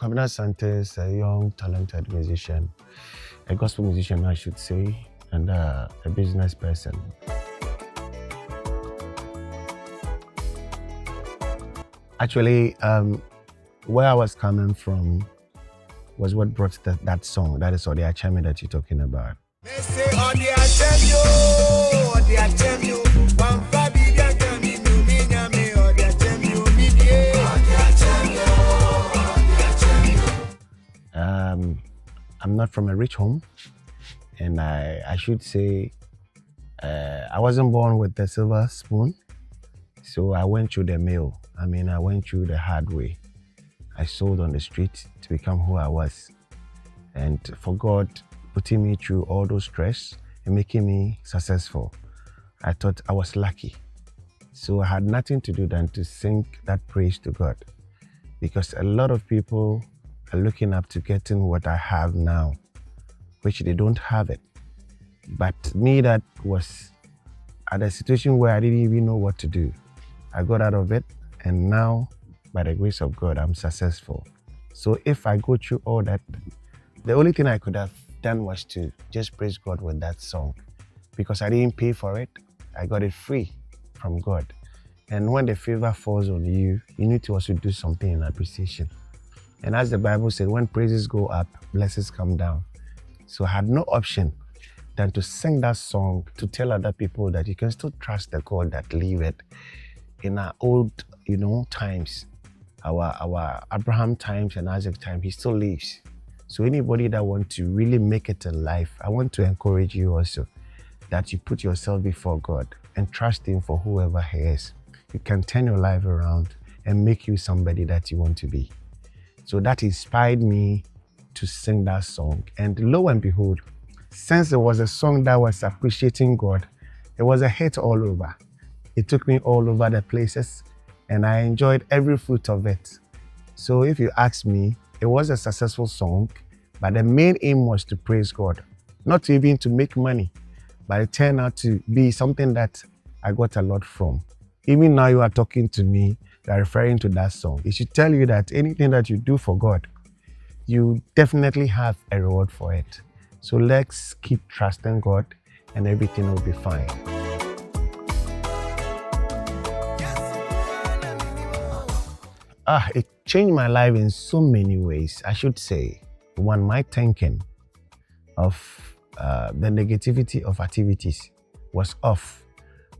Kwabena Asante is a young, talented musician, a gospel musician, I should say, and a business person. Actually, where I was coming from was what brought that song. That is the Achame that you're talking about. I'm not from a rich home, and I should say I wasn't born with the silver spoon, so I went through the mill. I went through the hard way. I sold on the street to become who I was, and for God putting me through all those stress and making me successful, I thought I was lucky. So I had nothing to do than to sing that praise to God, because a lot of people are looking up to getting what I have now, which they don't have it. But me, that was at a situation where I didn't even know what to do. I got out of it, and now, by the grace of God, I'm successful. So if I go through all that, the only thing I could have done was to just praise God with that song, because I didn't pay for it. I got it free from God. And when the favor falls on you, you need to also do something in appreciation. And as the Bible said, when praises go up, blessings come down. So I had no option than to sing that song to tell other people that you can still trust the God that liveth in our old, times, our Abraham times and Isaac time. He still lives. So anybody that wants to really make it in life, I want to encourage you also that you put yourself before God and trust Him for whoever He is. You can turn your life around and make you somebody that you want to be. So that inspired me to sing that song. And lo and behold, since it was a song that was appreciating God, it was a hit all over. It took me all over the places, and I enjoyed every fruit of it. So if you ask me, it was a successful song, but the main aim was to praise God, not even to make money, but it turned out to be something that I got a lot from. Even now you are talking to me, you are referring to that song. It should tell you that anything that you do for God, you definitely have a reward for it. So let's keep trusting God, and everything will be fine. It changed my life in so many ways. I should say, one, my thinking of the negativity of activities was off,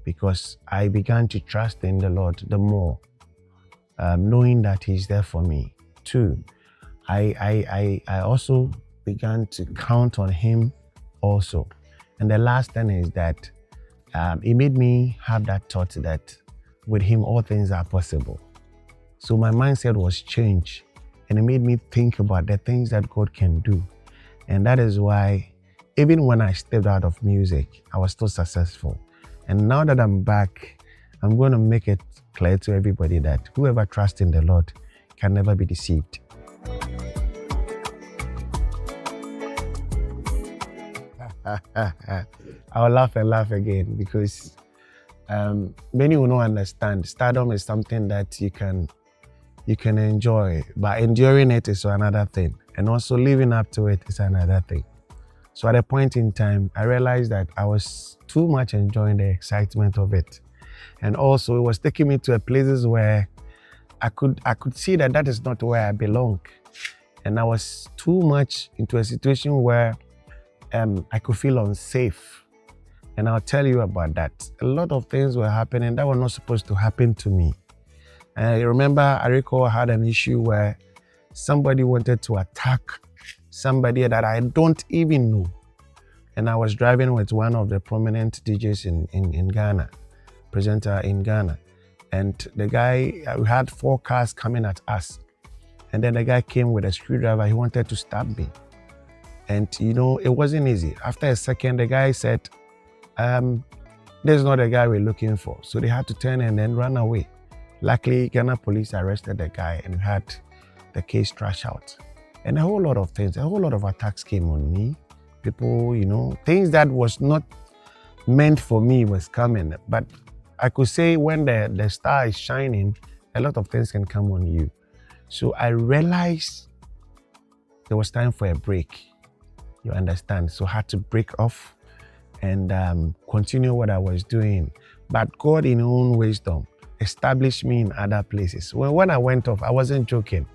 because I began to trust in the Lord the more, knowing that He's there for me. Two, I also began to count on Him also. And the last thing is that it made me have that thought that with Him all things are possible. So my mindset was changed, and it made me think about the things that God can do. And that is why even when I stepped out of music, I was still successful. And now that I'm back, I'm going to make it clear to everybody that whoever trusts in the Lord can never be deceived. I'll laugh and laugh again, because many will not understand. Stardom is something that you can enjoy, but enduring it is another thing, and also living up to it is another thing. So at a point in time, I realized that I was too much enjoying the excitement of it, and also it was taking me to places where I could see that is not where I belong, and I was too much into a situation where I could feel unsafe. And I'll tell you about that. A lot of things were happening that were not supposed to happen to me. I recall I had an issue where somebody wanted to attack somebody that I don't even know. And I was driving with one of the prominent DJs in Ghana, presenter in Ghana. And the guy, we had 4 cars coming at us. And then the guy came with a screwdriver. He wanted to stab me. And it wasn't easy. After a second, the guy said, this is not the guy we're looking for. So they had to turn and then run away. Luckily, Ghana police arrested the guy and had the case trashed out. And a whole lot of things, a whole lot of attacks came on me. People, things that was not meant for me was coming. But I could say when the star is shining, a lot of things can come on you. So I realized there was time for a break. You understand? So I had to break off and continue what I was doing. But God, in His own wisdom, established me in other places. When I went off, I wasn't joking.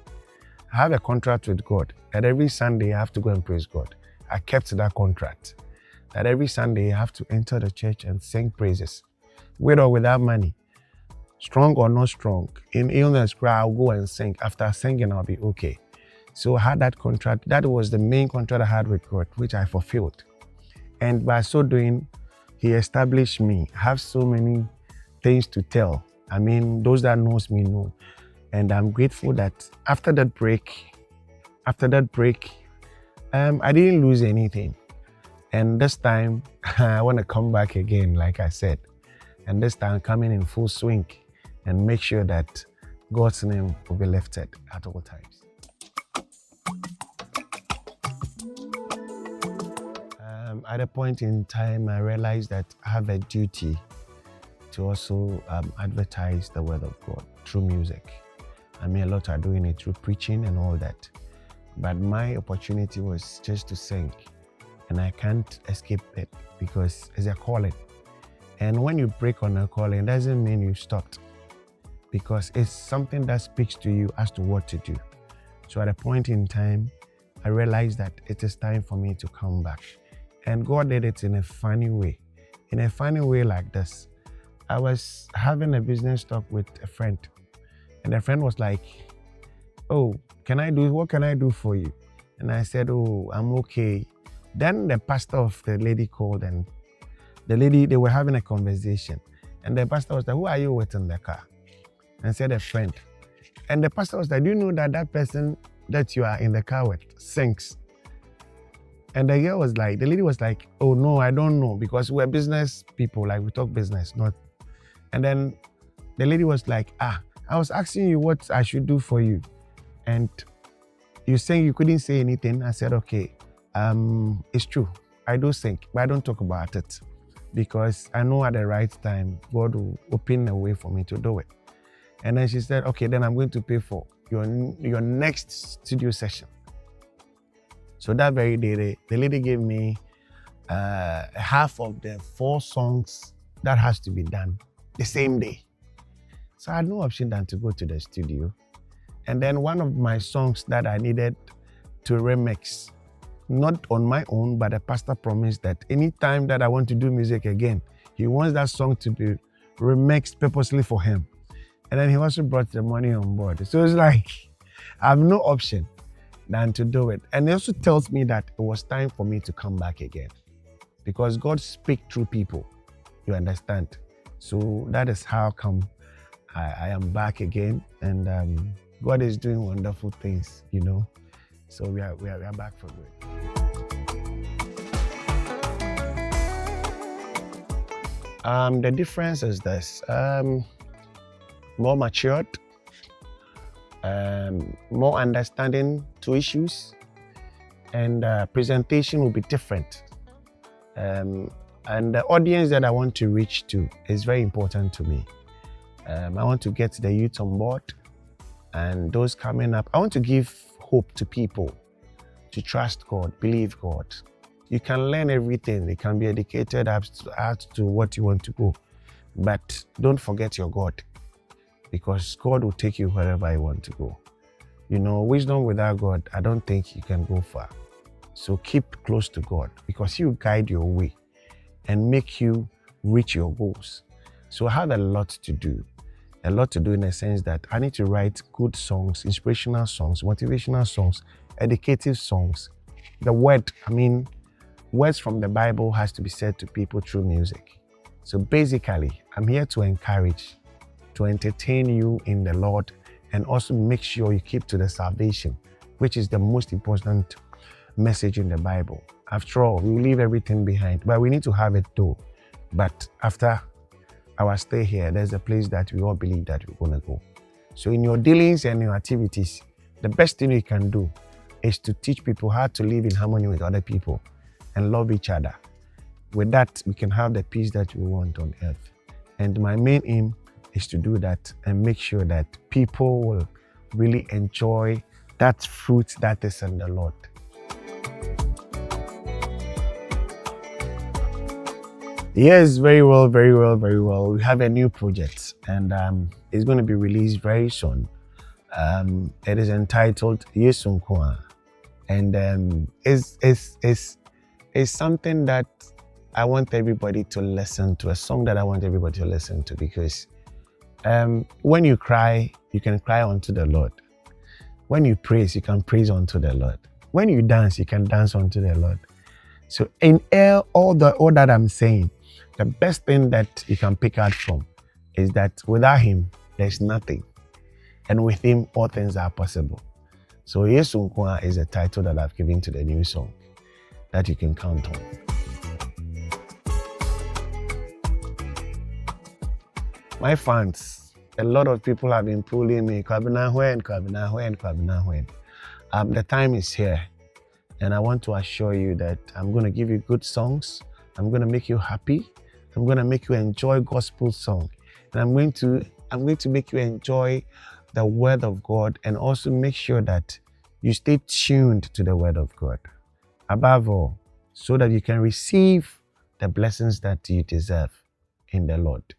I have a contract with God that every Sunday I have to go and praise God. I kept that contract. That every Sunday I have to enter the church and sing praises, with or without money, strong or not strong. In illness, I'll go and sing. After singing, I'll be okay. So I had that contract. That was the main contract I had with God, which I fulfilled. And by so doing, He established me. I have so many things to tell. I mean, those that knows me know. And I'm grateful that after that break, I didn't lose anything. And this time, I want to come back again, like I said. And this time, coming in full swing and make sure that God's name will be lifted at all times. At a point in time, I realized that I have a duty to also advertise the word of God through music. I mean, a lot are doing it through preaching and all that. But my opportunity was just to sing. And I can't escape it because it's a calling. And when you break on a calling, it doesn't mean you stopped, because it's something that speaks to you as to what to do. So at a point in time, I realized that it is time for me to come back. And God did it in a funny way. In a funny way like this. I was having a business talk with a friend. And the friend was like, oh, what can I do for you? And I said, oh, I'm okay. Then the pastor of the lady called, and they were having a conversation. And the pastor was like, who are you with in the car? And I said, a friend. And the pastor was like, do you know that that person that you are in the car with sings? And the lady was like, oh no, I don't know, because we're business people, like we talk business, not. And then the lady was like, I was asking you what I should do for you. And you saying you couldn't say anything. I said, okay. It's true. I do sing, but I don't talk about it because I know at the right time, God will open a way for me to do it. And then she said, okay, then I'm going to pay for your next studio session. So that very day, the lady gave me half of the 4 songs that has to be done the same day. So I had no option than to go to the studio. And then one of my songs that I needed to remix, not on my own, but the pastor promised that anytime that I want to do music again, he wants that song to be remixed purposely for him. And then he also brought the money on board. So it's like, I have no option than to do it. And he also tells me that it was time for me to come back again, because God speaks through people, you understand? So that is how come I am back again, and God is doing wonderful things, you know. So we are back for good. The difference is this: more matured, more understanding to issues, and presentation will be different. And the audience that I want to reach to is very important to me. I want to get the youth on board, and those coming up. I want to give hope to people to trust God, believe God. You can learn everything. You can be educated as to what you want to go. But don't forget your God, because God will take you wherever you want to go. You know, wisdom without God, I don't think you can go far. So keep close to God, because He will guide your way and make you reach your goals. So I have a lot to do in the sense that I need to write good songs, inspirational songs, motivational songs, educative songs. The words from the Bible has to be said to people through music. So basically, I'm here to encourage, to entertain you in the Lord, and also make sure you keep to the salvation, which is the most important message in the Bible. After all, we leave everything behind, but we need to have it too. But after our stay here, there's a place that we all believe that we're going to go. So in your dealings and your activities, the best thing you can do is to teach people how to live in harmony with other people and love each other. With that, we can have the peace that we want on earth. And my main aim is to do that and make sure that people will really enjoy that fruit that is in the Lord. Yes, very well, very well, very well. We have a new project, and it's going to be released very soon. It is entitled Yesunkwa, and it's something that I want everybody to listen to. A song that I want everybody to listen to, because when you cry, you can cry unto the Lord. When you praise, you can praise unto the Lord. When you dance, you can dance unto the Lord. So in all that I'm saying, the best thing that you can pick out from is that without him, there's nothing. And with him, all things are possible. So Yesunkwa is a title that I've given to the new song that you can count on. My fans, a lot of people have been pulling me, Kwabena when, Kwabena when, Kwabena when. The time is here. And I want to assure you that I'm going to give you good songs. I'm going to make you happy. I'm going to make you enjoy gospel song. And I'm going to make you enjoy the word of God, and also make sure that you stay tuned to the word of God. Above all, so that you can receive the blessings that you deserve in the Lord.